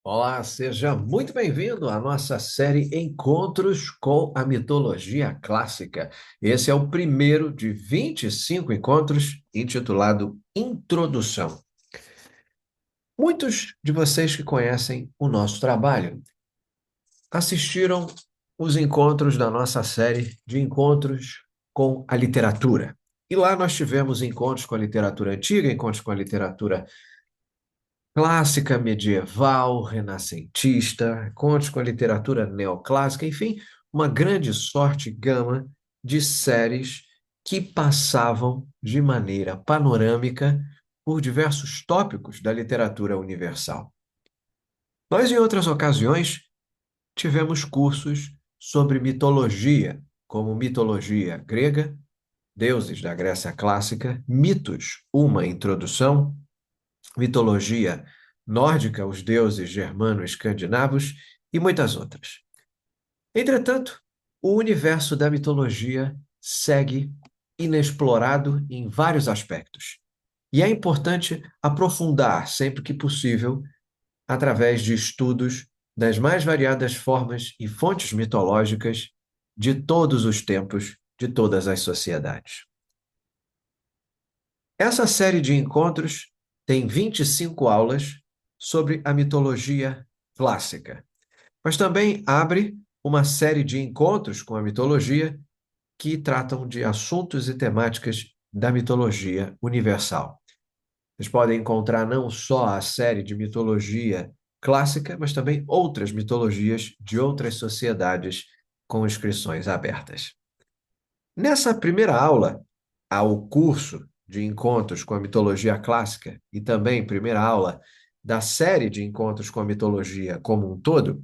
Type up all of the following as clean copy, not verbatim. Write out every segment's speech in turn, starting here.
Olá, seja muito bem-vindo à nossa série Encontros com a Mitologia Clássica. Esse é o primeiro de 25 encontros, intitulado Introdução. Muitos de vocês que conhecem o nosso trabalho assistiram os encontros da nossa série de Encontros com a Literatura. E lá nós tivemos encontros com a literatura antiga, encontros com a literatura clássica, medieval, renascentista, contos com a literatura neoclássica, enfim, uma grande sorte gama de séries que passavam de maneira panorâmica por diversos tópicos da literatura universal. Nós, em outras ocasiões, tivemos cursos sobre mitologia, como mitologia grega, deuses da Grécia clássica, mitos, uma introdução, mitologia nórdica, os deuses germano-escandinavos e muitas outras. Entretanto, o universo da mitologia segue inexplorado em vários aspectos. E é importante aprofundar sempre que possível através de estudos das mais variadas formas e fontes mitológicas de todos os tempos, de todas as sociedades. Essa série de encontros tem 25 aulas sobre a mitologia clássica, mas também abre uma série de encontros com a mitologia que tratam de assuntos e temáticas da mitologia universal. Vocês podem encontrar não só a série de mitologia clássica, mas também outras mitologias de outras sociedades com inscrições abertas. Nessa primeira aula, ao curso de encontros com a mitologia clássica e também primeira aula da série de encontros com a mitologia como um todo,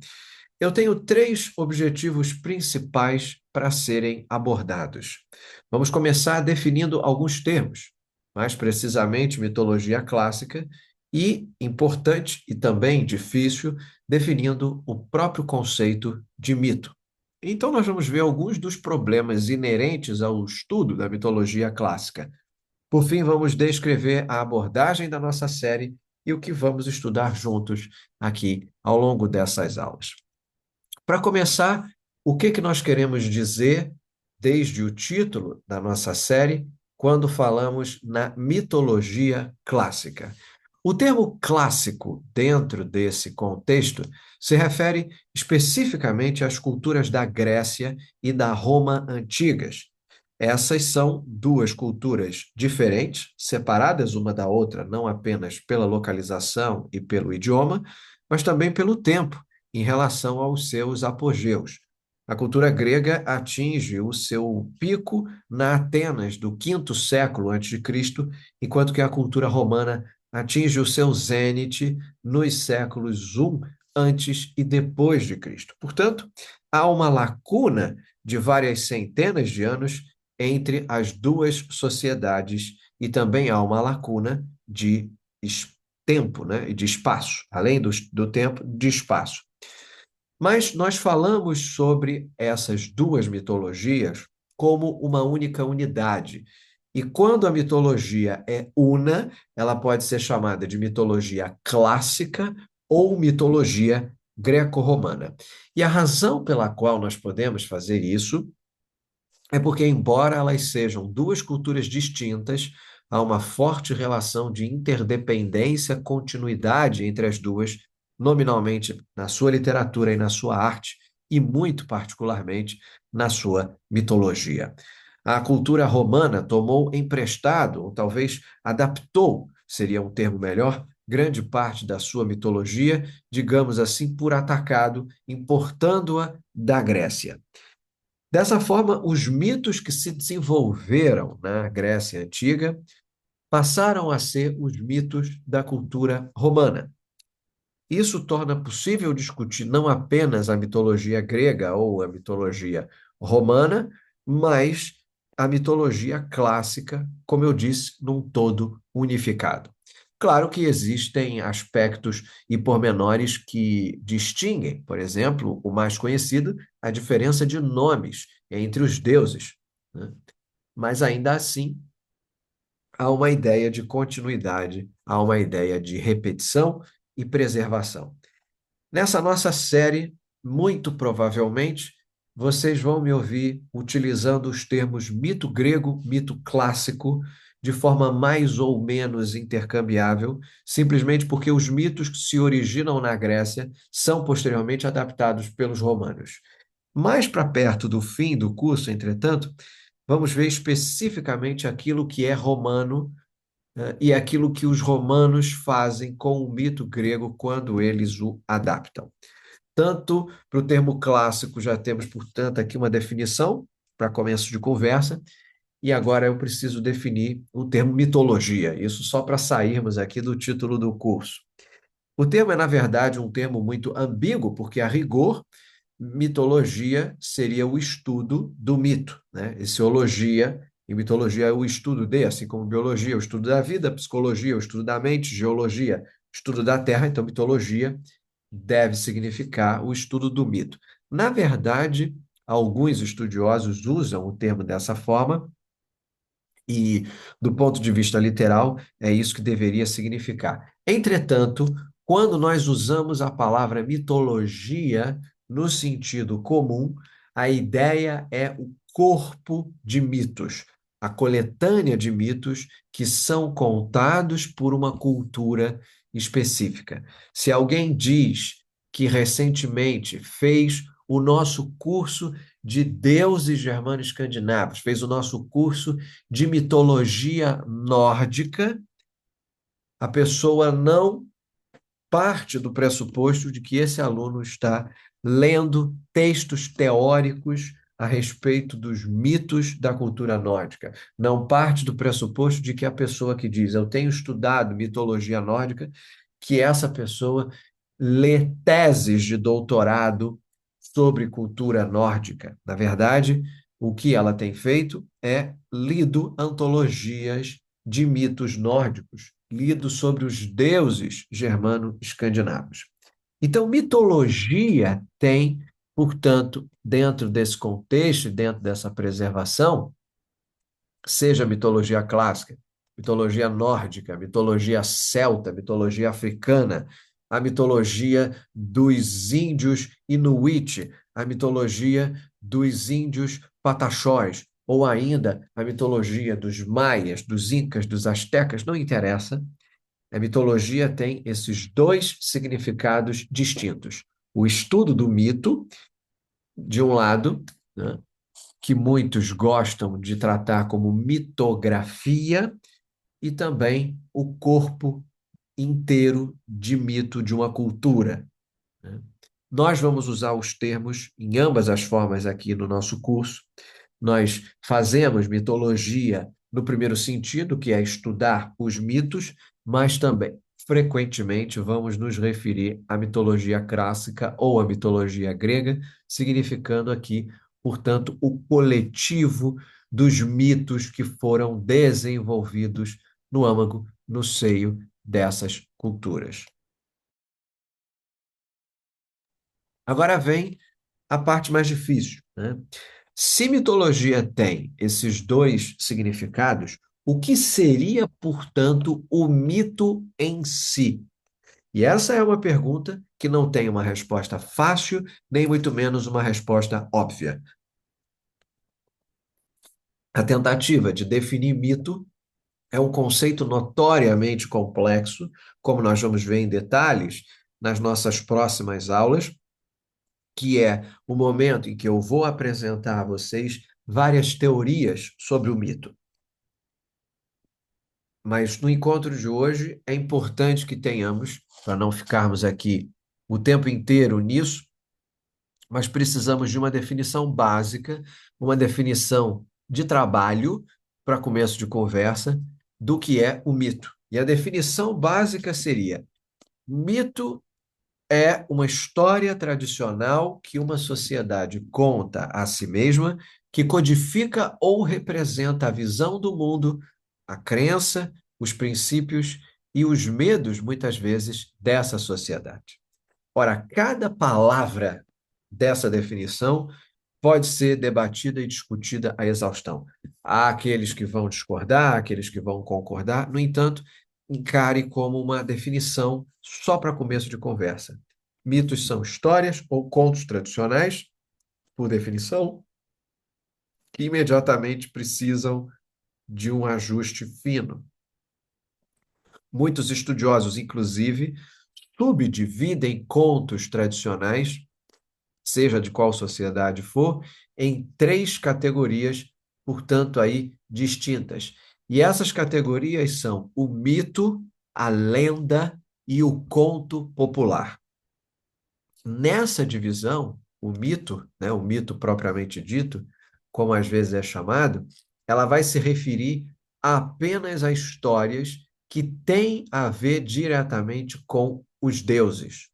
eu tenho três objetivos principais para serem abordados. Vamos começar definindo alguns termos, mais precisamente mitologia clássica, e, importante e também difícil, definindo o próprio conceito de mito. Então, nós vamos ver alguns dos problemas inerentes ao estudo da mitologia clássica. Por fim, vamos descrever a abordagem da nossa série e o que vamos estudar juntos aqui ao longo dessas aulas. Para começar, o que nós queremos dizer, desde o título da nossa série, quando falamos na mitologia clássica? O termo clássico, dentro desse contexto, se refere especificamente às culturas da Grécia e da Roma antigas. Essas são duas culturas diferentes, separadas uma da outra, não apenas pela localização e pelo idioma, mas também pelo tempo, em relação aos seus apogeus. A cultura grega atinge o seu pico na Atenas do quinto século antes de Cristo, enquanto que a cultura romana atinge o seu zênite nos séculos I antes e depois de Cristo. Portanto, há uma lacuna de várias centenas de anos entre as duas sociedades e também há uma lacuna de tempo, né, e de espaço, além do tempo, de espaço. Mas nós falamos sobre essas duas mitologias como uma única unidade. E quando a mitologia é una, ela pode ser chamada de mitologia clássica ou mitologia greco-romana. E a razão pela qual nós podemos fazer isso é porque, embora elas sejam duas culturas distintas, há uma forte relação de interdependência, continuidade entre as duas, nominalmente na sua literatura e na sua arte, e muito particularmente na sua mitologia. A cultura romana tomou emprestado, ou talvez adaptou, seria um termo melhor, grande parte da sua mitologia, digamos assim, por atacado, importando-a da Grécia. Dessa forma, os mitos que se desenvolveram na Grécia Antiga passaram a ser os mitos da cultura romana. Isso torna possível discutir não apenas a mitologia grega ou a mitologia romana, mas a mitologia clássica, como eu disse, num todo unificado. Claro que existem aspectos e pormenores que distinguem, por exemplo, o mais conhecido, a diferença de nomes entre os deuses, né? Mas ainda assim, há uma ideia de continuidade, há uma ideia de repetição e preservação. Nessa nossa série, muito provavelmente, vocês vão me ouvir utilizando os termos mito grego, mito clássico, de forma mais ou menos intercambiável, simplesmente porque os mitos que se originam na Grécia são posteriormente adaptados pelos romanos. Mais para perto do fim do curso, entretanto, vamos ver especificamente aquilo que é romano, e aquilo que os romanos fazem com o mito grego quando eles o adaptam. Tanto para o termo clássico, já temos, portanto, aqui uma definição para começo de conversa, e agora eu preciso definir o termo mitologia, isso só para sairmos aqui do título do curso. O termo é, na verdade, um termo muito ambíguo, porque, a rigor, mitologia seria o estudo do mito, né? E mitologia é o estudo de, assim como biologia, o estudo da vida, psicologia, o estudo da mente, geologia, o estudo da terra. Então, mitologia deve significar o estudo do mito. Na verdade, alguns estudiosos usam o termo dessa forma, e, do ponto de vista literal, é isso que deveria significar. Entretanto, quando nós usamos a palavra mitologia no sentido comum, a ideia é o corpo de mitos, a coletânea de mitos que são contados por uma cultura específica. Se alguém diz que recentemente fez o nosso curso de deuses germano-escandinavos, fez o nosso curso de mitologia nórdica, a pessoa não parte do pressuposto de que esse aluno está lendo textos teóricos a respeito dos mitos da cultura nórdica. Não parte do pressuposto de que a pessoa que diz eu tenho estudado mitologia nórdica, que essa pessoa lê teses de doutorado sobre cultura nórdica. Na verdade, o que ela tem feito é lido antologias de mitos nórdicos, lido sobre os deuses germano-escandinavos. Então, mitologia tem, portanto, dentro desse contexto, dentro dessa preservação, seja mitologia clássica, mitologia nórdica, mitologia celta, mitologia africana, a mitologia dos índios Inuit, a mitologia dos índios Pataxós, ou ainda a mitologia dos maias, dos incas, dos astecas, não interessa. A mitologia tem esses dois significados distintos. O estudo do mito, de um lado, né, que muitos gostam de tratar como mitografia, e também o corpo inteiro de mito de uma cultura, né? Nós vamos usar os termos em ambas as formas aqui no nosso curso. Nós fazemos mitologia no primeiro sentido, que é estudar os mitos, mas também, frequentemente, vamos nos referir à mitologia clássica ou à mitologia grega, significando aqui, portanto, o coletivo dos mitos que foram desenvolvidos no âmago, no seio dessas culturas. Agora vem a parte mais difícil, né? Se mitologia tem esses dois significados, o que seria, portanto, o mito em si? E essa é uma pergunta que não tem uma resposta fácil, nem muito menos uma resposta óbvia. A tentativa de definir mito é um conceito notoriamente complexo, como nós vamos ver em detalhes nas nossas próximas aulas, que é o momento em que eu vou apresentar a vocês várias teorias sobre o mito. Mas no encontro de hoje é importante que tenhamos, para não ficarmos aqui o tempo inteiro nisso, mas precisamos de uma definição básica, uma definição de trabalho, para começo de conversa, do que é o mito. E a definição básica seria: mito é uma história tradicional que uma sociedade conta a si mesma, que codifica ou representa a visão do mundo, a crença, os princípios e os medos, muitas vezes, dessa sociedade. Ora, cada palavra dessa definição pode ser debatida e discutida à exaustão. Há aqueles que vão discordar, aqueles que vão concordar, no entanto, encare como uma definição só para começo de conversa. Mitos são histórias ou contos tradicionais, por definição, que imediatamente precisam de um ajuste fino. Muitos estudiosos, inclusive, subdividem contos tradicionais, seja de qual sociedade for, em três categorias, portanto, aí distintas. E essas categorias são o mito, a lenda e o conto popular. Nessa divisão, o mito, né, o mito propriamente dito, como às vezes é chamado, ela vai se referir apenas a histórias que têm a ver diretamente com os deuses,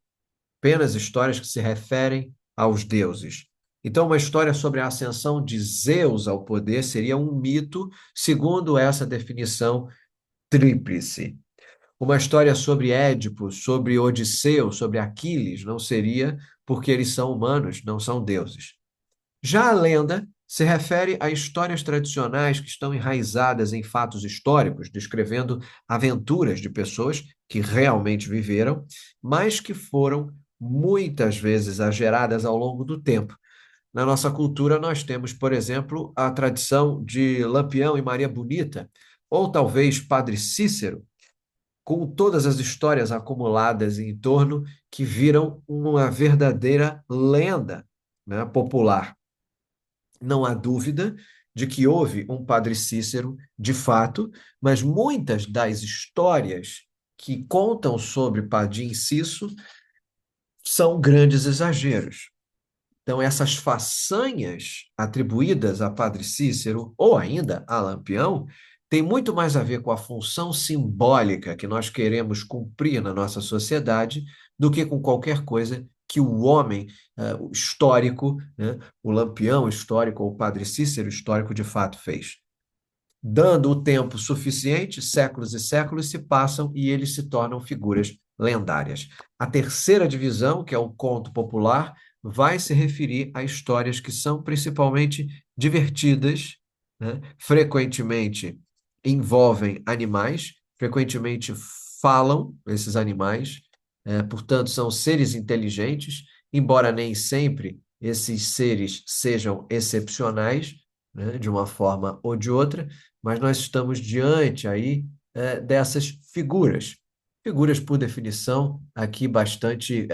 apenas histórias que se referem aos deuses. Então, uma história sobre a ascensão de Zeus ao poder seria um mito, segundo essa definição tríplice. Uma história sobre Édipo, sobre Odisseu, sobre Aquiles, não seria, porque eles são humanos, não são deuses. Já a lenda se refere a histórias tradicionais que estão enraizadas em fatos históricos, descrevendo aventuras de pessoas que realmente viveram, mas que foram muitas vezes exageradas ao longo do tempo. Na nossa cultura, nós temos, por exemplo, a tradição de Lampião e Maria Bonita, ou talvez Padre Cícero, com todas as histórias acumuladas em torno que viram uma verdadeira lenda, né, popular. Não há dúvida de que houve um Padre Cícero, de fato, mas muitas das histórias que contam sobre Padim Cisso são grandes exageros. Então, essas façanhas atribuídas a Padre Cícero ou ainda a Lampião têm muito mais a ver com a função simbólica que nós queremos cumprir na nossa sociedade do que com qualquer coisa que o homem o histórico, né, o Lampião histórico ou o Padre Cícero histórico de fato fez. Dando o tempo suficiente, séculos e séculos se passam e eles se tornam figuras lendárias. A terceira divisão, que é o conto popular, vai se referir a histórias que são principalmente divertidas, né? Frequentemente envolvem animais, frequentemente falam esses animais, portanto, são seres inteligentes, embora nem sempre esses seres sejam excepcionais, né, de uma forma ou de outra, mas nós estamos diante aí dessas figuras. Figuras, por definição, aqui bastante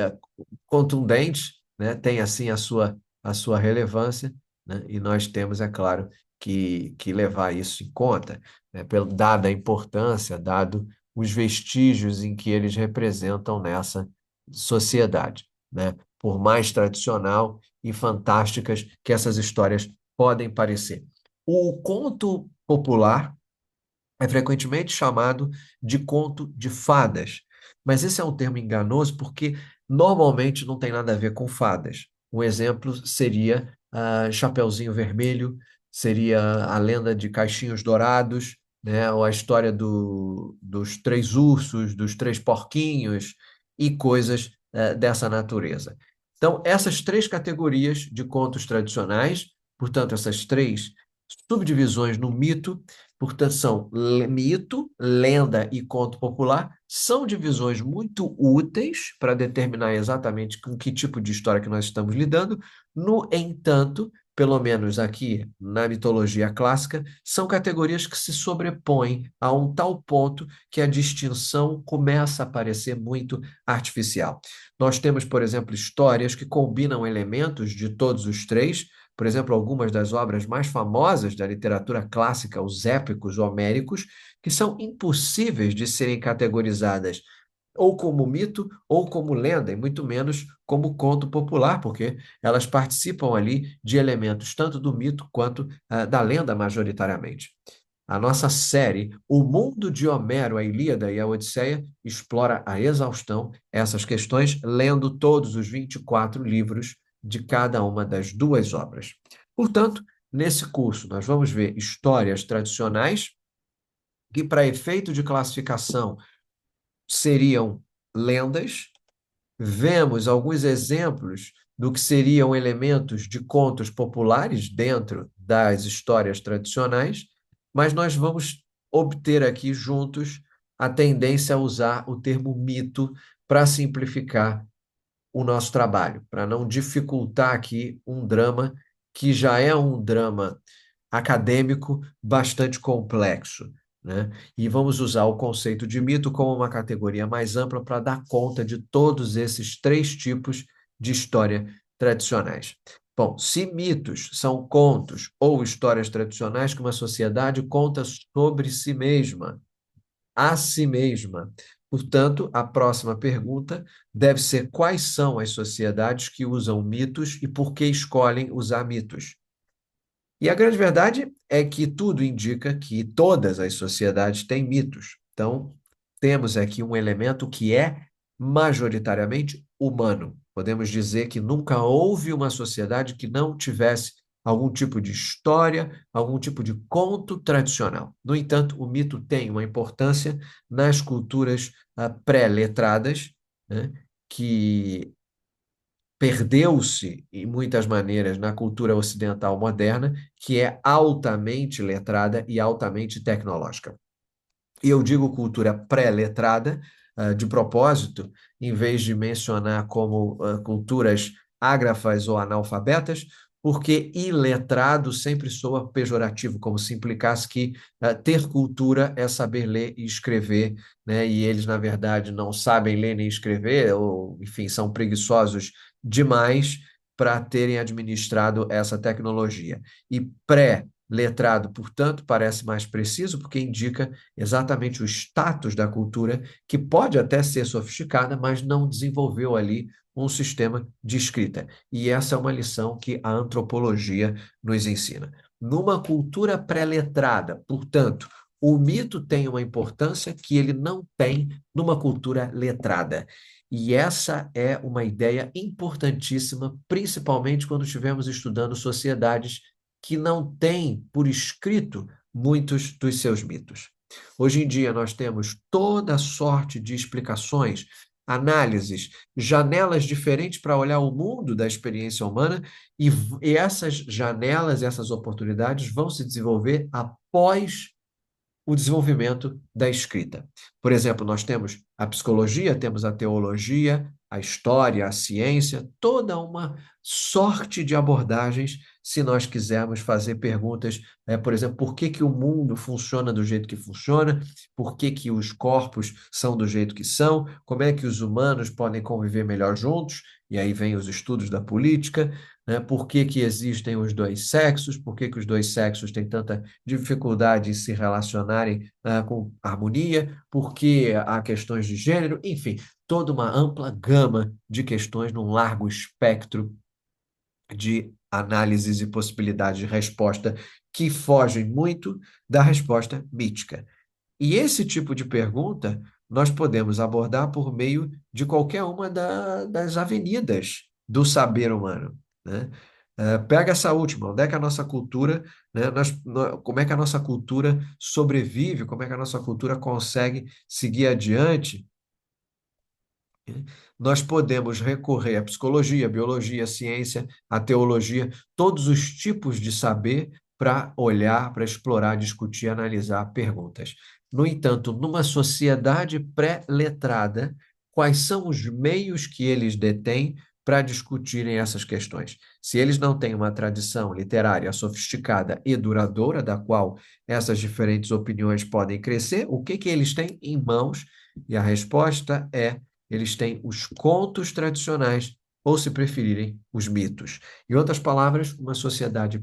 contundentes, né? Tem assim a sua relevância, né? E nós temos, é claro, que levar isso em conta, né? Dada a importância, dado os vestígios em que eles representam nessa sociedade, né? Por mais tradicional e fantásticas que essas histórias podem parecer. O conto popular é frequentemente chamado de conto de fadas, mas esse é um termo enganoso porque normalmente não tem nada a ver com fadas. Um exemplo seria Chapeuzinho Vermelho, seria a lenda de Caixinhos Dourados, né? Ou a história dos três ursos, dos três porquinhos e coisas dessa natureza. Então, essas três categorias de contos tradicionais, portanto, essas três subdivisões no mito, portanto, são mito, lenda e conto popular, são divisões muito úteis para determinar exatamente com que tipo de história que nós estamos lidando. No entanto, pelo menos aqui na mitologia clássica, são categorias que se sobrepõem a um tal ponto que a distinção começa a parecer muito artificial. Nós temos, por exemplo, histórias que combinam elementos de todos os três. Por exemplo, algumas das obras mais famosas da literatura clássica, os épicos homéricos, que são impossíveis de serem categorizadas ou como mito ou como lenda, e muito menos como conto popular, porque elas participam ali de elementos tanto do mito quanto da lenda, majoritariamente. A nossa série, O Mundo de Homero, a Ilíada e a Odisseia, explora a exaustão essas questões, lendo todos os 24 livros de cada uma das duas obras. Portanto, nesse curso, nós vamos ver histórias tradicionais que, para efeito de classificação, seriam lendas. Vemos alguns exemplos do que seriam elementos de contos populares dentro das histórias tradicionais, mas nós vamos obter aqui juntos a tendência a usar o termo mito para simplificar o nosso trabalho, para não dificultar aqui um drama que já é um drama acadêmico bastante complexo, né? E vamos usar o conceito de mito como uma categoria mais ampla para dar conta de todos esses três tipos de história tradicionais. Bom, se mitos são contos ou histórias tradicionais que uma sociedade conta sobre si mesma, a si mesma. Portanto, a próxima pergunta deve ser: quais são as sociedades que usam mitos e por que escolhem usar mitos? E a grande verdade é que tudo indica que todas as sociedades têm mitos. Então, temos aqui um elemento que é majoritariamente humano. Podemos dizer que nunca houve uma sociedade que não tivesse algum tipo de história, algum tipo de conto tradicional. No entanto, o mito tem uma importância nas culturas pré-letradas, né, que perdeu-se, em muitas maneiras, na cultura ocidental moderna, que é altamente letrada e altamente tecnológica. E eu digo cultura pré-letrada, de propósito, em vez de mencionar como culturas ágrafas ou analfabetas, porque iletrado sempre soa pejorativo, como se implicasse que ter cultura é saber ler e escrever, né? E eles, na verdade, não sabem ler nem escrever, ou, enfim, são preguiçosos demais para terem administrado essa tecnologia. E pré-letrado, portanto, parece mais preciso, porque indica exatamente o status da cultura, que pode até ser sofisticada, mas não desenvolveu ali um sistema de escrita. E essa é uma lição que a antropologia nos ensina. Numa cultura pré-letrada, portanto, o mito tem uma importância que ele não tem numa cultura letrada. E essa é uma ideia importantíssima, principalmente quando estivermos estudando sociedades que não têm por escrito muitos dos seus mitos. Hoje em dia, nós temos toda sorte de explicações, análises, janelas diferentes para olhar o mundo da experiência humana, e essas janelas, essas oportunidades vão se desenvolver após o desenvolvimento da escrita. Por exemplo, nós temos a psicologia, temos a teologia, a história, a ciência, toda uma sorte de abordagens se nós quisermos fazer perguntas, por exemplo, por que que o mundo funciona do jeito que funciona, por que que os corpos são do jeito que são, como é que os humanos podem conviver melhor juntos, e aí vem os estudos da política, né? Por que que existem os dois sexos, por que que os dois sexos têm tanta dificuldade em se relacionarem com harmonia, porque há questões de gênero, enfim, toda uma ampla gama de questões num largo espectro de análises e possibilidades de resposta que fogem muito da resposta mítica. E esse tipo de pergunta nós podemos abordar por meio de qualquer uma das avenidas do saber humano, né? Pega essa última, onde é que a nossa cultura, né, como é que a nossa cultura sobrevive, como é que a nossa cultura consegue seguir adiante. Nós podemos recorrer à psicologia, à biologia, à ciência, à teologia, todos os tipos de saber para olhar, para explorar, discutir, analisar perguntas. No entanto, numa sociedade pré-letrada, quais são os meios que eles detêm para discutirem essas questões? Se eles não têm uma tradição literária sofisticada e duradoura, da qual essas diferentes opiniões podem crescer, o que que eles têm em mãos? E a resposta é: eles têm os contos tradicionais, ou, se preferirem, os mitos. Em outras palavras, uma sociedade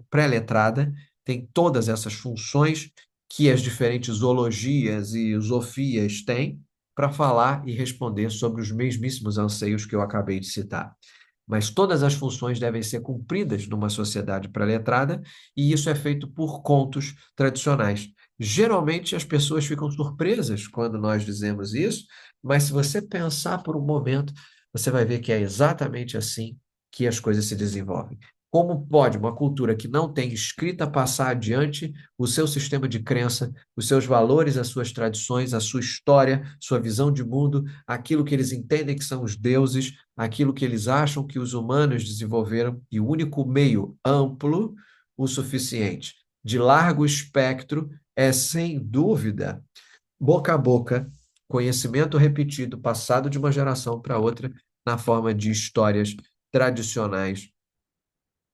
pré-letrada tem todas essas funções que as diferentes zoologias e zoofias têm para falar e responder sobre os mesmíssimos anseios que eu acabei de citar. Mas todas as funções devem ser cumpridas numa sociedade pré-letrada, e isso é feito por contos tradicionais. Geralmente as pessoas ficam surpresas quando nós dizemos isso, mas se você pensar por um momento, você vai ver que é exatamente assim que as coisas se desenvolvem. Como pode uma cultura que não tem escrita passar adiante o seu sistema de crença, os seus valores, as suas tradições, a sua história, sua visão de mundo, aquilo que eles entendem que são os deuses, aquilo que eles acham que os humanos desenvolveram, e o único meio amplo o suficiente, de largo espectro, é, sem dúvida, boca a boca, conhecimento repetido, passado de uma geração para outra, na forma de histórias tradicionais,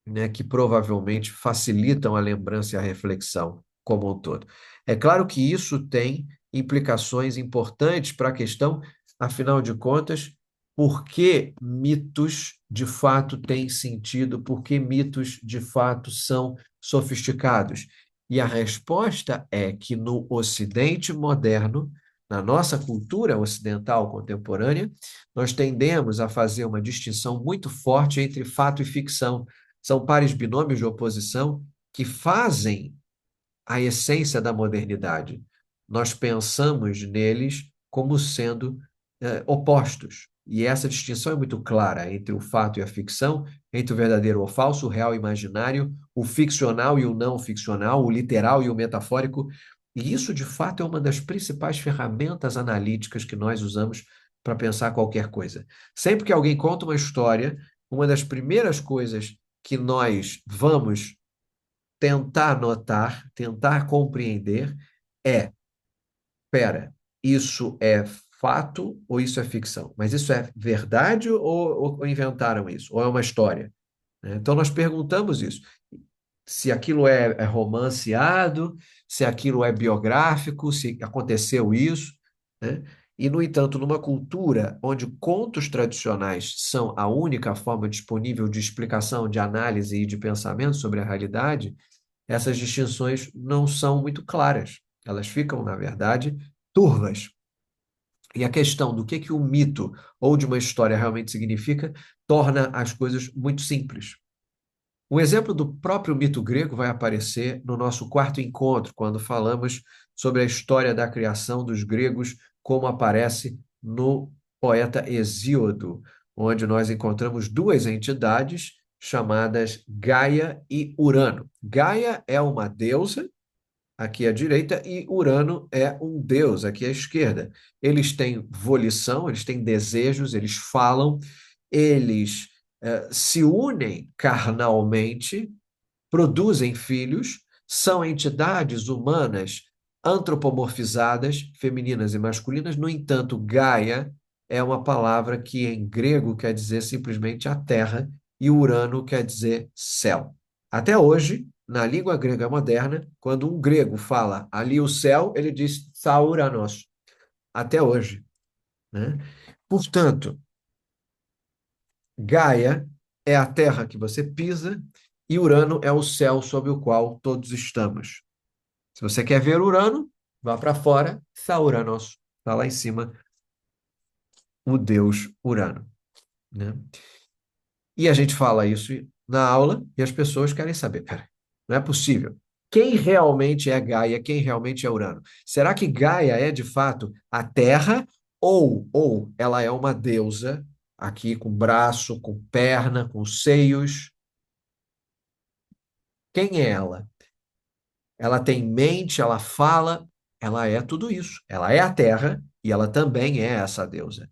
né, que provavelmente facilitam a lembrança e a reflexão como um todo. É claro que isso tem implicações importantes para a questão, afinal de contas, por que mitos de fato têm sentido, por que mitos de fato são sofisticados? E a resposta é que no Ocidente moderno, na nossa cultura ocidental contemporânea, nós tendemos a fazer uma distinção muito forte entre fato e ficção. São pares binômios de oposição que fazem a essência da modernidade. Nós pensamos neles como sendo opostos. E essa distinção é muito clara entre o fato e a ficção, entre o verdadeiro ou falso, o real e o imaginário, o ficcional e o não ficcional, o literal e o metafórico. E isso, de fato, é uma das principais ferramentas analíticas que nós usamos para pensar qualquer coisa. Sempre que alguém conta uma história, uma das primeiras coisas que nós vamos tentar notar, tentar compreender é, espera, isso é fato ou isso é ficção? Mas isso é verdade ou inventaram isso? Ou é uma história? Né? Então nós perguntamos isso. Se aquilo é romanceado, se aquilo é biográfico, se aconteceu isso, né? E, no entanto, numa cultura onde contos tradicionais são a única forma disponível de explicação, de análise e de pensamento sobre a realidade, essas distinções não são muito claras. Elas ficam, na verdade, turvas. E a questão do que o mito ou de uma história realmente significa torna as coisas muito simples. Um exemplo do próprio mito grego vai aparecer no nosso quarto encontro, quando falamos sobre a história da criação dos gregos, como aparece no poeta Hesíodo, onde nós encontramos duas entidades chamadas Gaia e Urano. Gaia é uma deusa, aqui à direita, e Urano é um deus, aqui à esquerda. Eles têm volição, eles têm desejos, eles falam, eles se unem carnalmente, produzem filhos, são entidades humanas antropomorfizadas, femininas e masculinas. No entanto, Gaia é uma palavra que em grego quer dizer simplesmente a terra e Urano quer dizer céu. Até hoje, na língua grega moderna, quando um grego fala ali o céu, ele diz Sauranos. Até hoje, né? Portanto, Gaia é a terra que você pisa e Urano é o céu sob o qual todos estamos. Se você quer ver Urano, vá para fora, Sauranos, está lá em cima, o deus Urano, né? E a gente fala isso na aula e as pessoas querem saber, pera, não é possível. Quem realmente é Gaia? Quem realmente é Urano? Será que Gaia é de fato a Terra ou ela é uma deusa aqui com braço, com perna, com seios? Quem é ela? Ela tem mente, ela fala, ela é tudo isso. Ela é a Terra e ela também é essa deusa.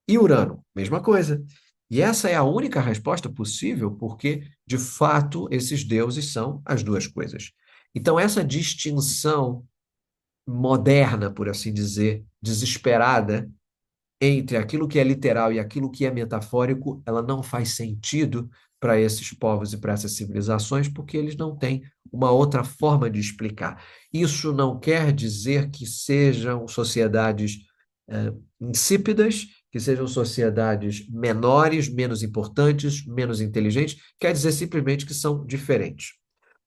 E Urano, mesma coisa. E essa é a única resposta possível, porque, de fato, esses deuses são as duas coisas. Então, essa distinção moderna, por assim dizer, desesperada, entre aquilo que é literal e aquilo que é metafórico, ela não faz sentido para esses povos e para essas civilizações, porque eles não têm uma outra forma de explicar. Isso não quer dizer que sejam sociedades insípidas, que sejam sociedades menores, menos importantes, menos inteligentes, quer dizer simplesmente que são diferentes.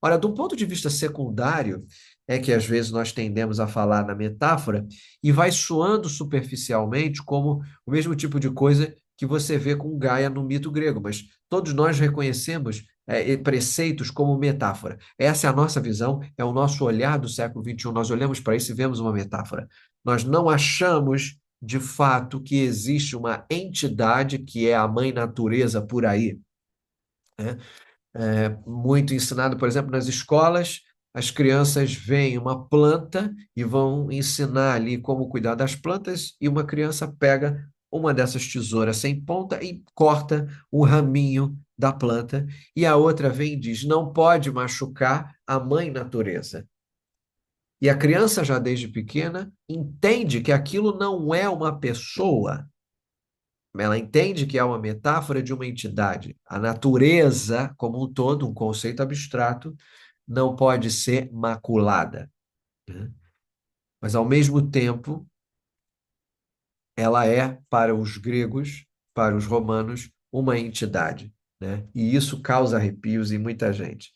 Ora, do ponto de vista secundário, é que às vezes nós tendemos a falar na metáfora e vai soando superficialmente como o mesmo tipo de coisa que você vê com Gaia no mito grego, mas todos nós reconhecemos preceitos como metáfora. Essa é a nossa visão, é o nosso olhar do século XXI. Nós olhamos para isso e vemos uma metáfora. Nós não achamos, de fato, que existe uma entidade que é a mãe natureza por aí, né? Muito ensinado, por exemplo, nas escolas, as crianças veem uma planta e vão ensinar ali como cuidar das plantas, e uma criança pega uma dessas tesouras sem ponta e corta o raminho da planta, e a outra vem e diz: não pode machucar a mãe natureza. E a criança, já desde pequena, entende que aquilo não é uma pessoa, ela entende que é uma metáfora de uma entidade. A natureza, como um todo, um conceito abstrato, não pode ser maculada, né? Mas, ao mesmo tempo, ela é, para os gregos, para os romanos, uma entidade, né? E isso causa arrepios em muita gente.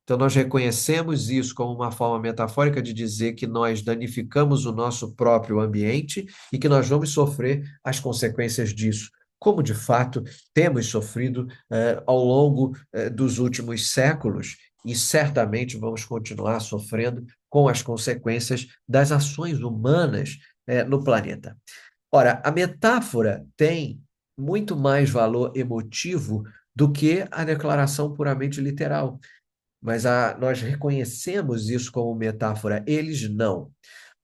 Então, nós reconhecemos isso como uma forma metafórica de dizer que nós danificamos o nosso próprio ambiente e que nós vamos sofrer as consequências disso, como de fato temos sofrido ao longo dos últimos séculos e certamente vamos continuar sofrendo com as consequências das ações humanas no planeta. Ora, a metáfora tem muito mais valor emotivo do que a declaração puramente literal. Mas nós reconhecemos isso como metáfora, eles não.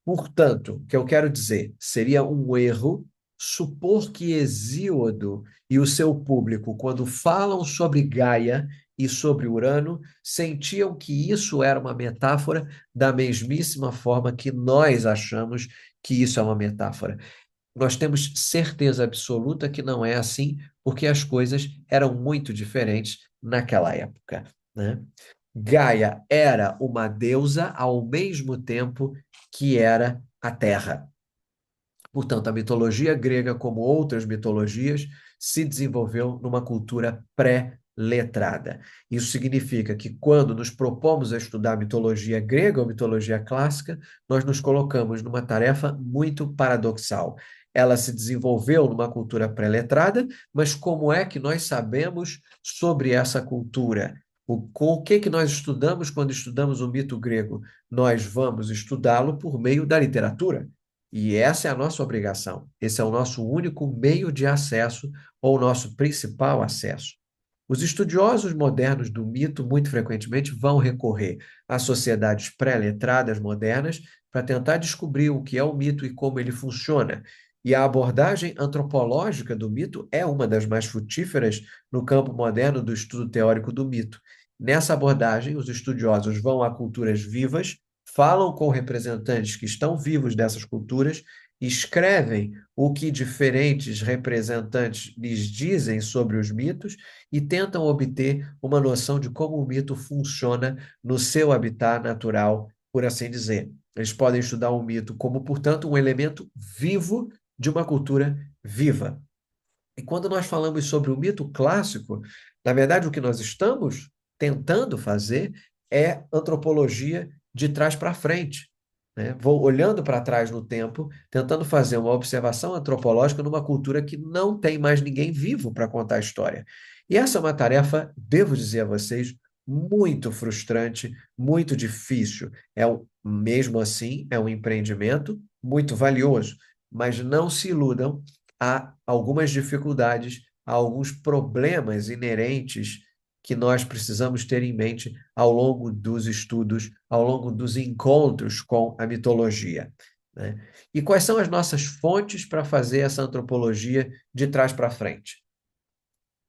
Portanto, o que eu quero dizer, seria um erro supor que Hesíodo e o seu público, quando falam sobre Gaia e sobre Urano, sentiam que isso era uma metáfora da mesmíssima forma que nós achamos que isso é uma metáfora. Nós temos certeza absoluta que não é assim, porque as coisas eram muito diferentes naquela época, né? Gaia era uma deusa ao mesmo tempo que era a Terra. Portanto, a mitologia grega, como outras mitologias, se desenvolveu numa cultura pré-letrada. Isso significa que, quando nos propomos a estudar mitologia grega ou mitologia clássica, nós nos colocamos numa tarefa muito paradoxal. Ela se desenvolveu numa cultura pré-letrada, mas como é que nós sabemos sobre essa cultura? Com o que nós estudamos quando estudamos o mito grego? Nós vamos estudá-lo por meio da literatura. E essa é a nossa obrigação. Esse é o nosso único meio de acesso, ou o nosso principal acesso. Os estudiosos modernos do mito, muito frequentemente, vão recorrer às sociedades pré-letradas modernas para tentar descobrir o que é o mito e como ele funciona. E a abordagem antropológica do mito é uma das mais frutíferas no campo moderno do estudo teórico do mito. Nessa abordagem, os estudiosos vão a culturas vivas, falam com representantes que estão vivos dessas culturas, escrevem o que diferentes representantes lhes dizem sobre os mitos e tentam obter uma noção de como o mito funciona no seu habitat natural, por assim dizer. Eles podem estudar o mito como, portanto, um elemento vivo de uma cultura viva. E quando nós falamos sobre o mito clássico, na verdade, o que nós estamos tentando fazer é antropologia de trás para frente, né? Vou olhando para trás no tempo, tentando fazer uma observação antropológica numa cultura que não tem mais ninguém vivo para contar a história. E essa é uma tarefa, devo dizer a vocês, muito frustrante, muito difícil. Mesmo assim, é um empreendimento muito valioso, mas não se iludam, há algumas dificuldades, há alguns problemas inerentes que nós precisamos ter em mente ao longo dos estudos, ao longo dos encontros com a mitologia, né? E quais são as nossas fontes para fazer essa antropologia de trás para frente?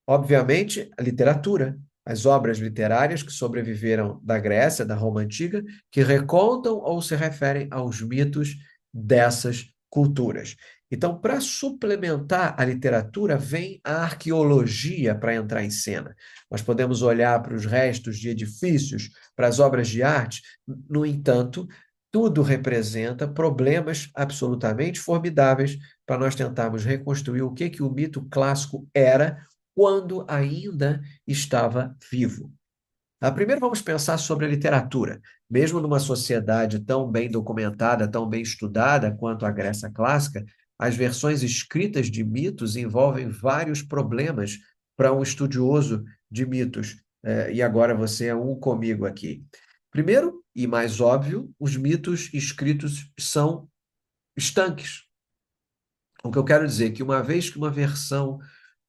Obviamente, a literatura, as obras literárias que sobreviveram da Grécia, da Roma Antiga, que recontam ou se referem aos mitos dessas culturas. Então, para suplementar a literatura, vem a arqueologia para entrar em cena. Nós podemos olhar para os restos de edifícios, para as obras de arte, no entanto, tudo representa problemas absolutamente formidáveis para nós tentarmos reconstruir o que o mito clássico era quando ainda estava vivo. Primeiro vamos pensar sobre a literatura. Mesmo numa sociedade tão bem documentada, tão bem estudada quanto a Grécia clássica, as versões escritas de mitos envolvem vários problemas para um estudioso de mitos. E agora você é um comigo aqui. Primeiro, e mais óbvio, os mitos escritos são estanques. O que eu quero dizer é que, uma vez que uma versão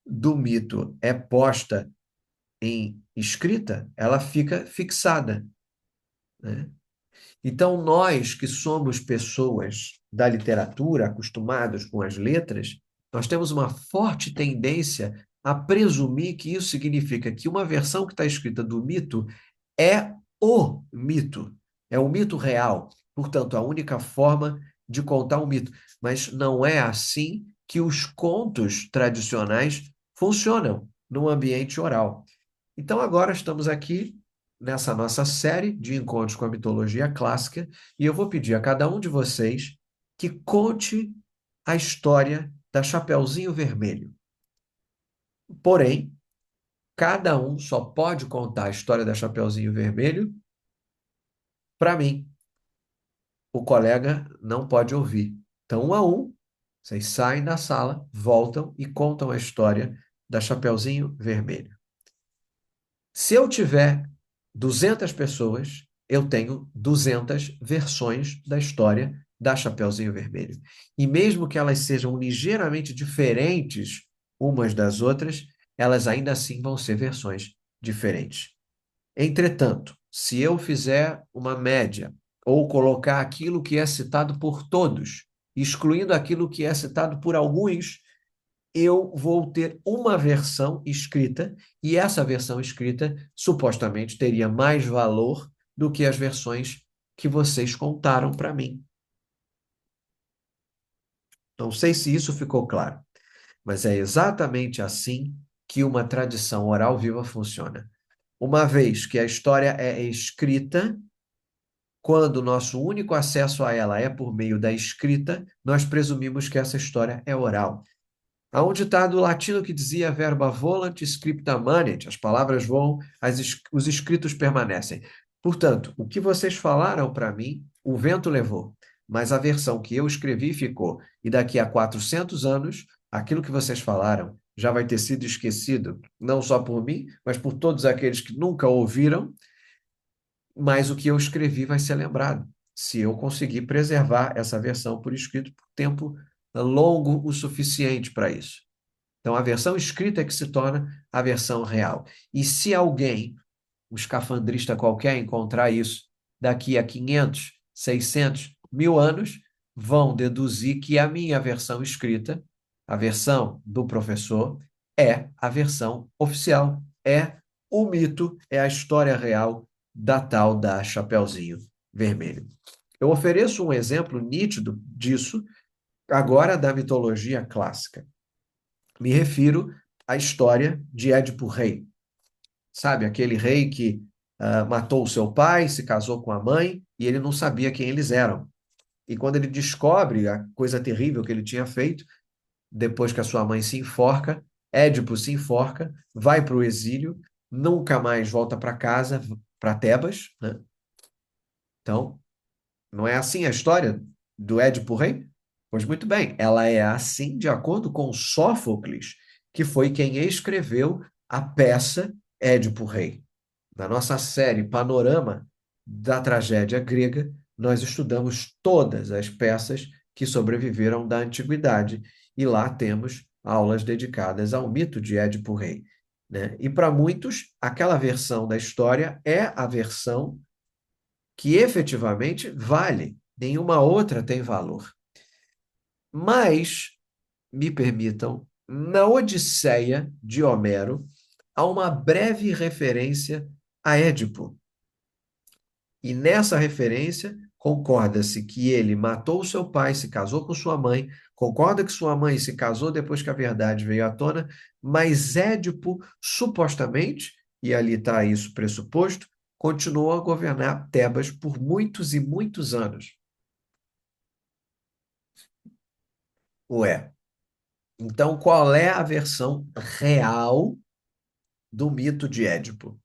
do mito é posta em escrita, ela fica fixada, né? Então, nós que somos pessoas da literatura, acostumados com as letras, nós temos uma forte tendência a presumir que isso significa que uma versão que está escrita do mito é o mito, é o mito real. Portanto, a única forma de contar um mito. Mas não é assim que os contos tradicionais funcionam no ambiente oral. Então, agora estamos aqui nessa nossa série de encontros com a mitologia clássica e eu vou pedir a cada um de vocês que conte a história da Chapeuzinho Vermelho. Porém, cada um só pode contar a história da Chapeuzinho Vermelho para mim. O colega não pode ouvir. Então, um a um, vocês saem da sala, voltam e contam a história da Chapeuzinho Vermelho. Se eu tiver 200 pessoas, eu tenho 200 versões da história da Chapeuzinho Vermelho. E mesmo que elas sejam ligeiramente diferentes umas das outras, elas ainda assim vão ser versões diferentes. Entretanto, se eu fizer uma média ou colocar aquilo que é citado por todos, excluindo aquilo que é citado por alguns, eu vou ter uma versão escrita, e essa versão escrita supostamente teria mais valor do que as versões que vocês contaram para mim. Não sei se isso ficou claro, mas é exatamente assim que uma tradição oral viva funciona. Uma vez que a história é escrita, quando o nosso único acesso a ela é por meio da escrita, nós presumimos que essa história é oral. Há um ditado latino que dizia verba volant, scripta manet, as palavras voam, os escritos permanecem. Portanto, o que vocês falaram para mim, o vento levou, mas a versão que eu escrevi ficou. E daqui a 400 anos, aquilo que vocês falaram já vai ter sido esquecido, não só por mim, mas por todos aqueles que nunca ouviram, mas o que eu escrevi vai ser lembrado, se eu conseguir preservar essa versão por escrito por tempo longo o suficiente para isso. Então, a versão escrita é que se torna a versão real. E se alguém, um escafandrista qualquer, encontrar isso daqui a 500, 600, 1000 anos, vão deduzir que a minha versão escrita, a versão do professor, é a versão oficial, é o mito, é a história real da tal da Chapeuzinho Vermelho. Eu ofereço um exemplo nítido disso agora da mitologia clássica. Me refiro à história de Édipo Rei. Sabe, aquele rei que matou o seu pai, se casou com a mãe e ele não sabia quem eles eram. E quando ele descobre a coisa terrível que ele tinha feito, depois que a sua mãe se enforca, Édipo se enforca, vai para o exílio, nunca mais volta para casa, para Tebas, né? Então, não é assim a história do Édipo Rei? Pois muito bem, ela é assim de acordo com Sófocles, que foi quem escreveu a peça Édipo Rei. Na nossa série Panorama da Tragédia Grega, nós estudamos todas as peças que sobreviveram da antiguidade e lá temos aulas dedicadas ao mito de Édipo Rei, né? E para muitos, aquela versão da história é a versão que efetivamente vale, nenhuma outra tem valor. Mas, me permitam, na Odisseia de Homero, há uma breve referência a Édipo. E nessa referência, concorda-se que ele matou seu pai, se casou com sua mãe, concorda que sua mãe se casou depois que a verdade veio à tona, mas Édipo, supostamente, e ali está isso pressuposto, continuou a governar Tebas por muitos e muitos anos. Ué, então qual é a versão real do mito de Édipo?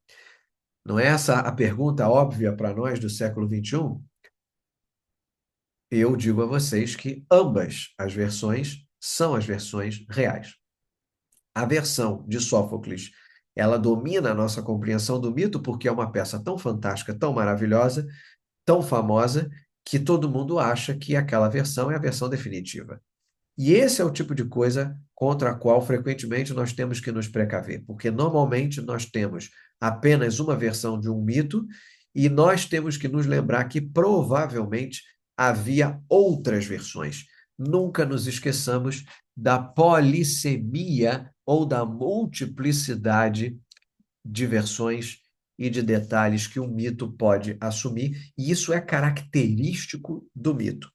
Não é essa a pergunta óbvia para nós do século XXI? Eu digo a vocês que ambas as versões são as versões reais. A versão de Sófocles, ela domina a nossa compreensão do mito porque é uma peça tão fantástica, tão maravilhosa, tão famosa, que todo mundo acha que aquela versão é a versão definitiva. E esse é o tipo de coisa contra a qual frequentemente nós temos que nos precaver, porque normalmente nós temos apenas uma versão de um mito e nós temos que nos lembrar que provavelmente havia outras versões. Nunca nos esqueçamos da polissemia ou da multiplicidade de versões e de detalhes que um mito pode assumir, e isso é característico do mito.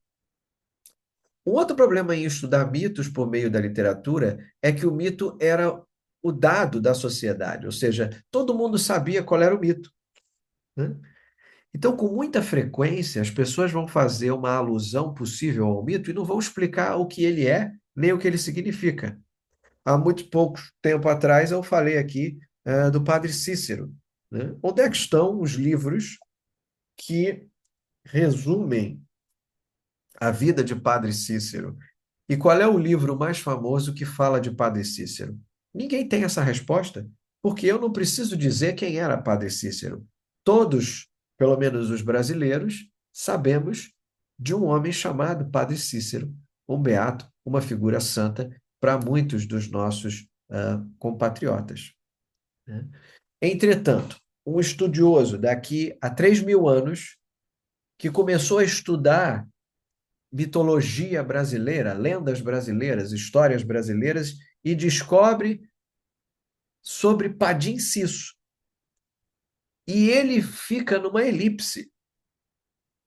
Um outro problema em estudar mitos por meio da literatura é que o mito era o dado da sociedade, ou seja, todo mundo sabia qual era o mito, né? Então, com muita frequência, as pessoas vão fazer uma alusão possível ao mito e não vão explicar o que ele é, nem o que ele significa. Há muito pouco tempo atrás, eu falei aqui, do Padre Cícero, né? Onde é que estão os livros que resumem a vida de Padre Cícero? E qual é o livro mais famoso que fala de Padre Cícero? Ninguém tem essa resposta, porque eu não preciso dizer quem era Padre Cícero. Todos, pelo menos os brasileiros, sabemos de um homem chamado Padre Cícero, um beato, uma figura santa para muitos dos nossos compatriotas, né? Entretanto, um estudioso daqui a 3.000 anos que começou a estudar mitologia brasileira, lendas brasileiras, histórias brasileiras, e descobre sobre Padim Cisso. E ele fica numa elipse,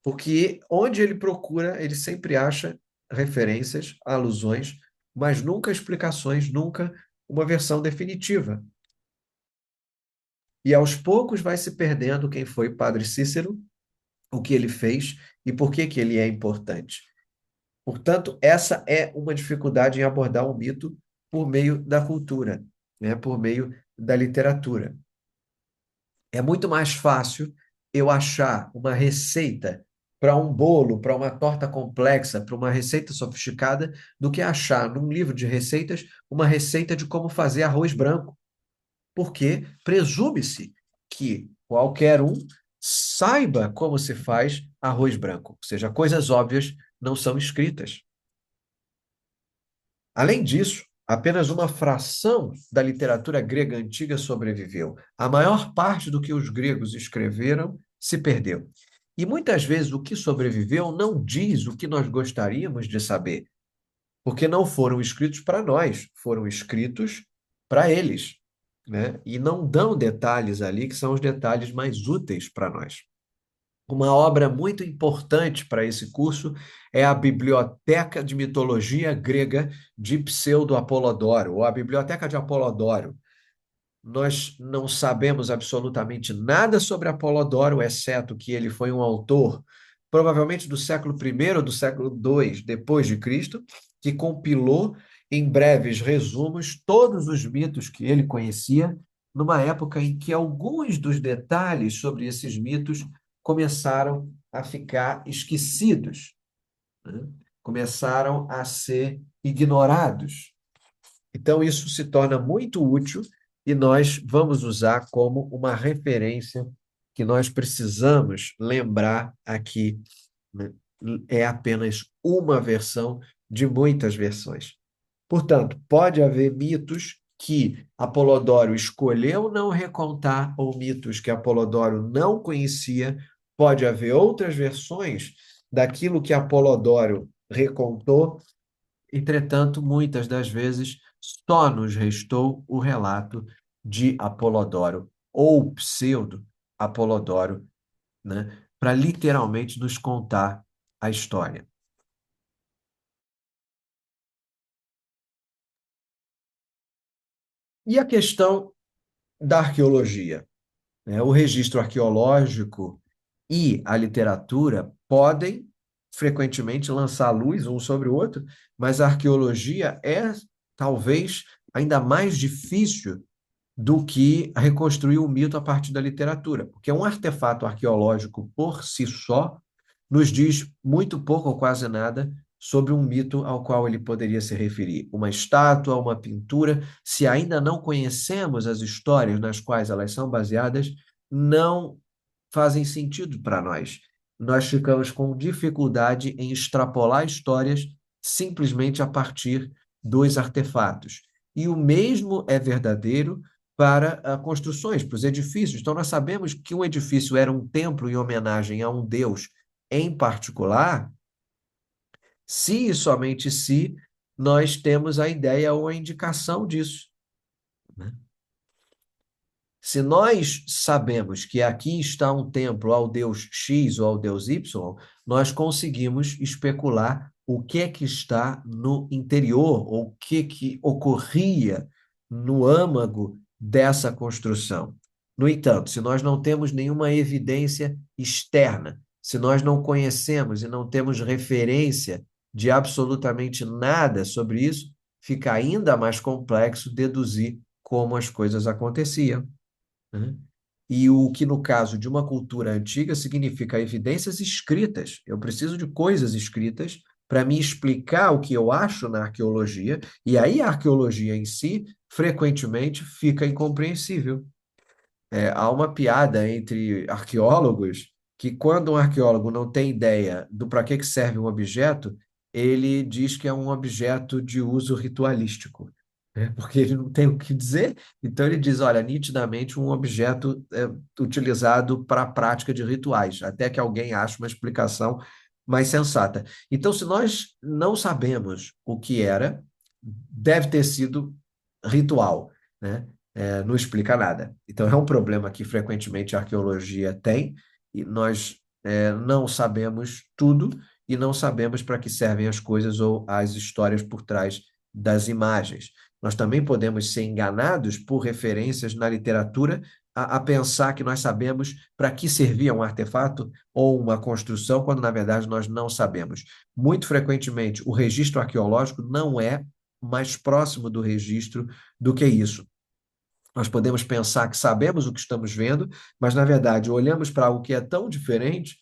porque onde ele procura, ele sempre acha referências, alusões, mas nunca explicações, nunca uma versão definitiva. E aos poucos vai se perdendo quem foi Padre Cícero, o que ele fez e por que que ele é importante. Portanto, essa é uma dificuldade em abordar um mito por meio da cultura, né? Por meio da literatura. É muito mais fácil eu achar uma receita para um bolo, para uma torta complexa, para uma receita sofisticada, do que achar num livro de receitas uma receita de como fazer arroz branco. Porque presume-se que qualquer um saiba como se faz arroz branco. Ou seja, coisas óbvias não são escritas. Além disso, apenas uma fração da literatura grega antiga sobreviveu. A maior parte do que os gregos escreveram se perdeu. E muitas vezes o que sobreviveu não diz o que nós gostaríamos de saber, porque não foram escritos para nós, foram escritos para eles, né? E não dão detalhes ali que são os detalhes mais úteis para nós. Uma obra muito importante para esse curso é a Biblioteca de Mitologia Grega de Pseudo-Apolodoro, ou a Biblioteca de Apolodoro. Nós não sabemos absolutamente nada sobre Apolodoro, exceto que ele foi um autor, provavelmente do século I ou do século II depois de Cristo, que compilou em breves resumos todos os mitos que ele conhecia, numa época em que alguns dos detalhes sobre esses mitos começaram a ficar esquecidos, né? Começaram a ser ignorados. Então, isso se torna muito útil e nós vamos usar como uma referência que nós precisamos lembrar aqui, né? É apenas uma versão de muitas versões. Portanto, pode haver mitos que Apolodoro escolheu não recontar ou mitos que Apolodoro não conhecia. Pode haver outras versões daquilo que Apolodoro recontou. Entretanto, muitas das vezes só nos restou o relato de Apolodoro ou pseudo Apolodoro, né, para literalmente nos contar a história. E a questão da arqueologia, né? O registro arqueológico e a literatura podem frequentemente lançar luz um sobre o outro, mas a arqueologia é talvez ainda mais difícil do que reconstruir o mito a partir da literatura, porque um artefato arqueológico por si só nos diz muito pouco ou quase nada sobre um mito ao qual ele poderia se referir. Uma estátua, uma pintura, se ainda não conhecemos as histórias nas quais elas são baseadas, não fazem sentido para nós. Nós ficamos com dificuldade em extrapolar histórias simplesmente a partir dos artefatos. E o mesmo é verdadeiro para construções, para os edifícios. Então, nós sabemos que um edifício era um templo em homenagem a um deus em particular, se e somente se nós temos a ideia ou a indicação disso, né? Se nós sabemos que aqui está um templo ao deus X ou ao deus Y, nós conseguimos especular o que é que está no interior, ou o que que ocorria no âmago dessa construção. No entanto, se nós não temos nenhuma evidência externa, se nós não conhecemos e não temos referência de absolutamente nada sobre isso, fica ainda mais complexo deduzir como as coisas aconteciam, né? E o que, no caso de uma cultura antiga, significa evidências escritas. Eu preciso de coisas escritas para me explicar o que eu acho na arqueologia, e aí a arqueologia em si, frequentemente, fica incompreensível. Há uma piada entre arqueólogos que, quando um arqueólogo não tem ideia do para que serve um objeto, ele diz que é um objeto de uso ritualístico, né? Porque ele não tem o que dizer, então ele diz, olha, nitidamente um objeto utilizado para a prática de rituais, até que alguém ache uma explicação mais sensata. Então, se nós não sabemos o que era, deve ter sido ritual, né? Não explica nada. Então, é um problema que frequentemente a arqueologia tem, e nós não sabemos tudo e não sabemos para que servem as coisas ou as histórias por trás das imagens. Nós também podemos ser enganados por referências na literatura a pensar que nós sabemos para que servia um artefato ou uma construção, quando na verdade nós não sabemos. Muito frequentemente, o registro arqueológico não é mais próximo do registro do que isso. Nós podemos pensar que sabemos o que estamos vendo, mas, na verdade, olhamos para algo que é tão diferente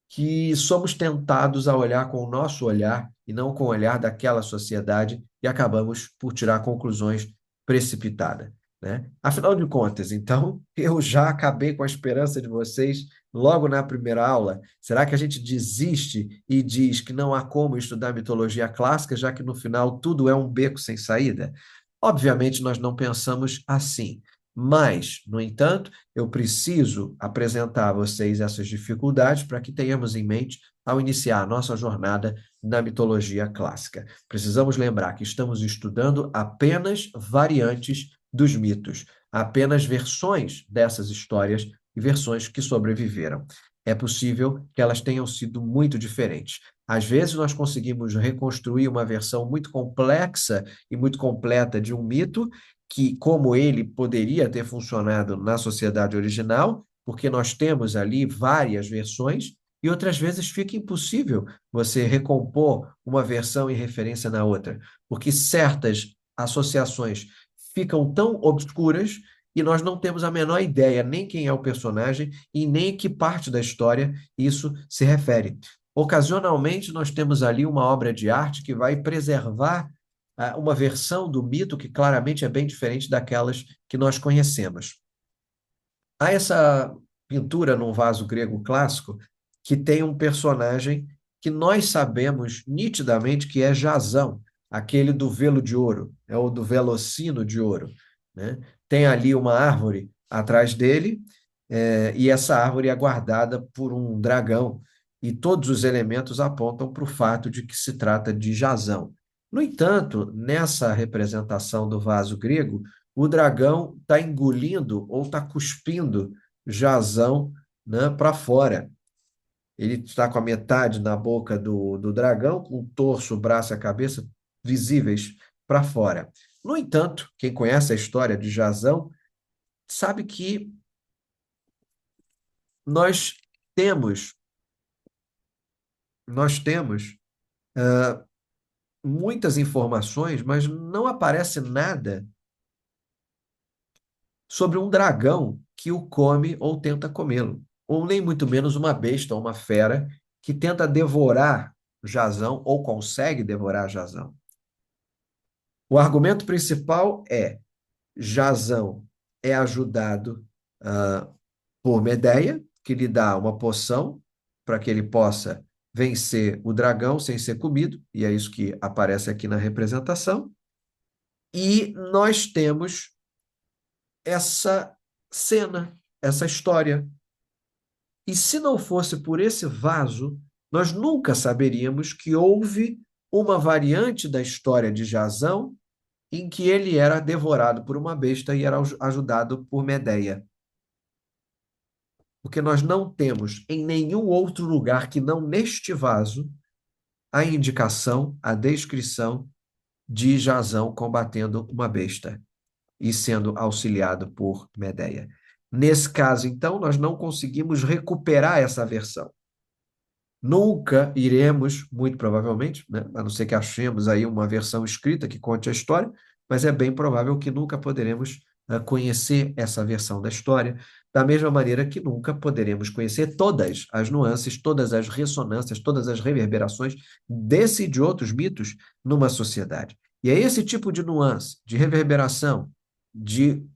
que somos tentados a olhar com o nosso olhar e não com o olhar daquela sociedade e acabamos por tirar conclusões precipitadas, né? Afinal de contas, então, eu já acabei com a esperança de vocês logo na primeira aula. Será que a gente desiste e diz que não há como estudar mitologia clássica, já que no final tudo é um beco sem saída? Obviamente, nós não pensamos assim. Mas, no entanto, eu preciso apresentar a vocês essas dificuldades para que tenhamos em mente ao iniciar a nossa jornada na mitologia clássica. Precisamos lembrar que estamos estudando apenas variantes dos mitos, apenas versões dessas histórias e versões que sobreviveram. É possível que elas tenham sido muito diferentes. Às vezes, nós conseguimos reconstruir uma versão muito complexa e muito completa de um mito, que, como ele poderia ter funcionado na sociedade original, porque nós temos ali várias versões, e outras vezes fica impossível você recompor uma versão em referência na outra, porque certas associações ficam tão obscuras e nós não temos a menor ideia nem quem é o personagem e nem que parte da história isso se refere. Ocasionalmente, nós temos ali uma obra de arte que vai preservar uma versão do mito que claramente é bem diferente daquelas que nós conhecemos. Há essa pintura num vaso grego clássico que tem um personagem que nós sabemos nitidamente que é Jasão, aquele do velo de ouro, ou do velocino de ouro, né? Tem ali uma árvore atrás dele, e essa árvore é guardada por um dragão, e todos os elementos apontam para o fato de que se trata de Jasão. No entanto, nessa representação do vaso grego, o dragão está engolindo ou está cuspindo Jasão, né, para fora. Ele está com a metade na boca do dragão, com o torso, o braço e a cabeça visíveis para fora. No entanto, quem conhece a história de Jasão sabe que nós temos, nós temos muitas informações, mas não aparece nada sobre um dragão que o come ou tenta comê-lo, ou nem muito menos uma besta ou uma fera que tenta devorar Jasão ou consegue devorar Jasão. O argumento principal é Jasão é ajudado por Medeia, que lhe dá uma poção para que ele possa vencer o dragão sem ser comido, e é isso que aparece aqui na representação. E nós temos essa cena, essa história. E se não fosse por esse vaso, nós nunca saberíamos que houve uma variante da história de Jasão em que ele era devorado por uma besta e era ajudado por Medeia. Porque nós não temos em nenhum outro lugar que não neste vaso a indicação, a descrição de Jasão combatendo uma besta e sendo auxiliado por Medeia. Nesse caso, então, nós não conseguimos recuperar essa versão. Nunca iremos, muito provavelmente, né, a não ser que achemos aí uma versão escrita que conte a história, mas é bem provável que nunca poderemos conhecer essa versão da história, da mesma maneira que nunca poderemos conhecer todas as nuances, todas as ressonâncias, todas as reverberações desse e de outros mitos numa sociedade. E é esse tipo de nuance, de reverberação, de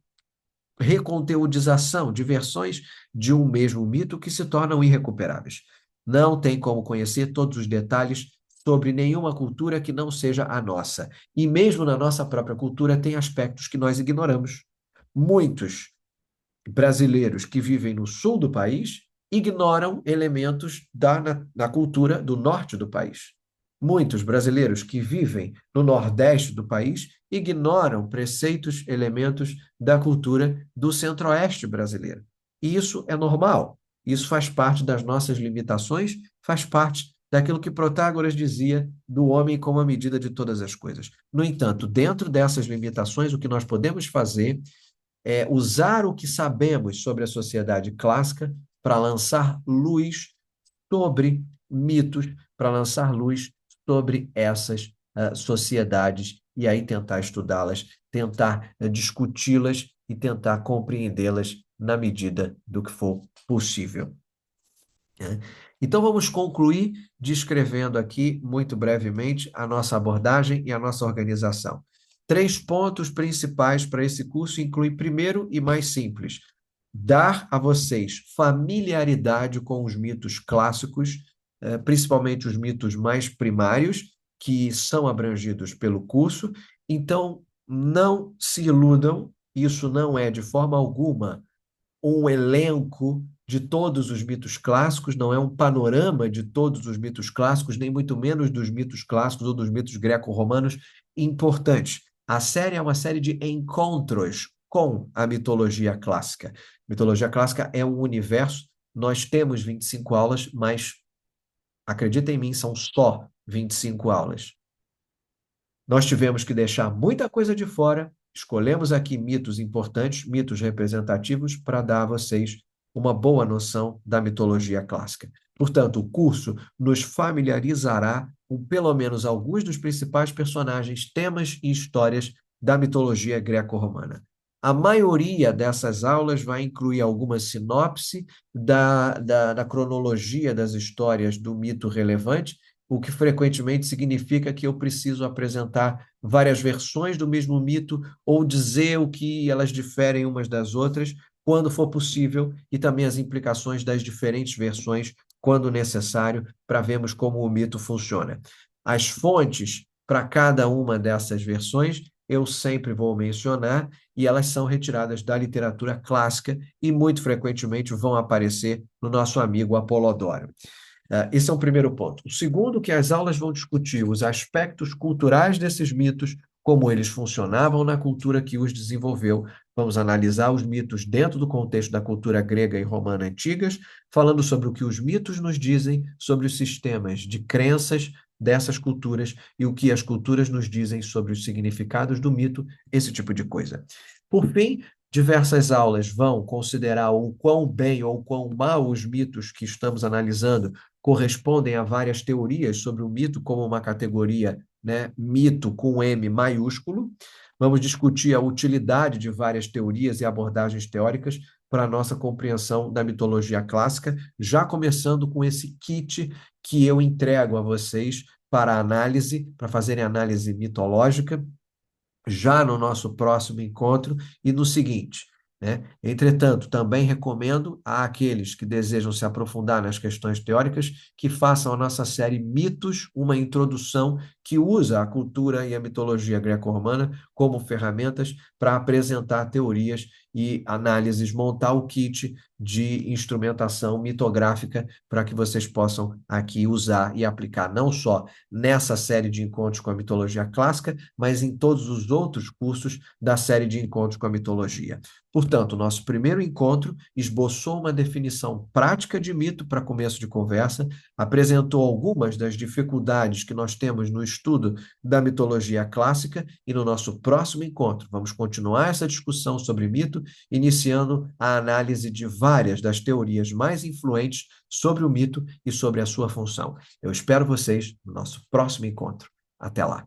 reconteúdização de versões de um mesmo mito que se tornam irrecuperáveis. Não tem como conhecer todos os detalhes sobre nenhuma cultura que não seja a nossa. E mesmo na nossa própria cultura tem aspectos que nós ignoramos. Muitos brasileiros que vivem no sul do país ignoram elementos da cultura do norte do país. Muitos brasileiros que vivem no nordeste do país ignoram preceitos, elementos da cultura do centro-oeste brasileiro. E isso é normal. Isso faz parte das nossas limitações, faz parte daquilo que Protágoras dizia do homem como a medida de todas as coisas. No entanto, dentro dessas limitações, o que nós podemos fazer é usar o que sabemos sobre a sociedade clássica para lançar luz sobre mitos, para lançar luz sobre essas sociedades e aí tentar estudá-las, tentar discuti-las e tentar compreendê-las na medida do que for possível. Né? Então, vamos concluir descrevendo aqui, muito brevemente, a nossa abordagem e a nossa organização. 3 pontos principais para esse curso incluem, primeiro e mais simples, dar a vocês familiaridade com os mitos clássicos, principalmente os mitos mais primários, que são abrangidos pelo curso. Então, não se iludam, isso não é de forma alguma um elenco de todos os mitos clássicos, não é um panorama de todos os mitos clássicos, nem muito menos dos mitos clássicos ou dos mitos greco-romanos importantes. A série é uma série de encontros com a mitologia clássica. A mitologia clássica é um universo, nós temos 25 aulas, mas acredita em mim, são só 25 aulas. Nós tivemos que deixar muita coisa de fora, escolhemos aqui mitos importantes, mitos representativos, para dar a vocês uma boa noção da mitologia clássica. Portanto, o curso nos familiarizará com pelo menos alguns dos principais personagens, temas e histórias da mitologia greco-romana. A maioria dessas aulas vai incluir alguma sinopse da cronologia das histórias do mito relevante, o que frequentemente significa que eu preciso apresentar várias versões do mesmo mito ou dizer o que elas diferem umas das outras, quando for possível, e também as implicações das diferentes versões, quando necessário, para vermos como o mito funciona. As fontes para cada uma dessas versões eu sempre vou mencionar, e elas são retiradas da literatura clássica e muito frequentemente vão aparecer no nosso amigo Apolodoro. Esse é um primeiro ponto. O segundo, que as aulas vão discutir os aspectos culturais desses mitos, como eles funcionavam na cultura que os desenvolveu. Vamos analisar os mitos dentro do contexto da cultura grega e romana antigas, falando sobre o que os mitos nos dizem sobre os sistemas de crenças dessas culturas e o que as culturas nos dizem sobre os significados do mito, esse tipo de coisa. Por fim, diversas aulas vão considerar o quão bem ou quão mal os mitos que estamos analisando correspondem a várias teorias sobre o mito como uma categoria, né, mito com M maiúsculo. Vamos discutir a utilidade de várias teorias e abordagens teóricas para a nossa compreensão da mitologia clássica, já começando com esse kit que eu entrego a vocês para análise, para fazerem análise mitológica, já no nosso próximo encontro e no seguinte, né? Entretanto, também recomendo àqueles que desejam se aprofundar nas questões teóricas que façam a nossa série Mitos, uma introdução que usa a cultura e a mitologia greco-romana como ferramentas para apresentar teorias e análises, montar o kit de instrumentação mitográfica para que vocês possam aqui usar e aplicar não só nessa série de encontros com a mitologia clássica, mas em todos os outros cursos da série de encontros com a mitologia. Portanto, nosso primeiro encontro esboçou uma definição prática de mito para começo de conversa, apresentou algumas das dificuldades que nós temos no estudo da mitologia clássica e no nosso próximo encontro vamos continuar essa discussão sobre mito, iniciando a análise de várias das teorias mais influentes sobre o mito e sobre a sua função. Eu espero vocês no nosso próximo encontro. Até lá!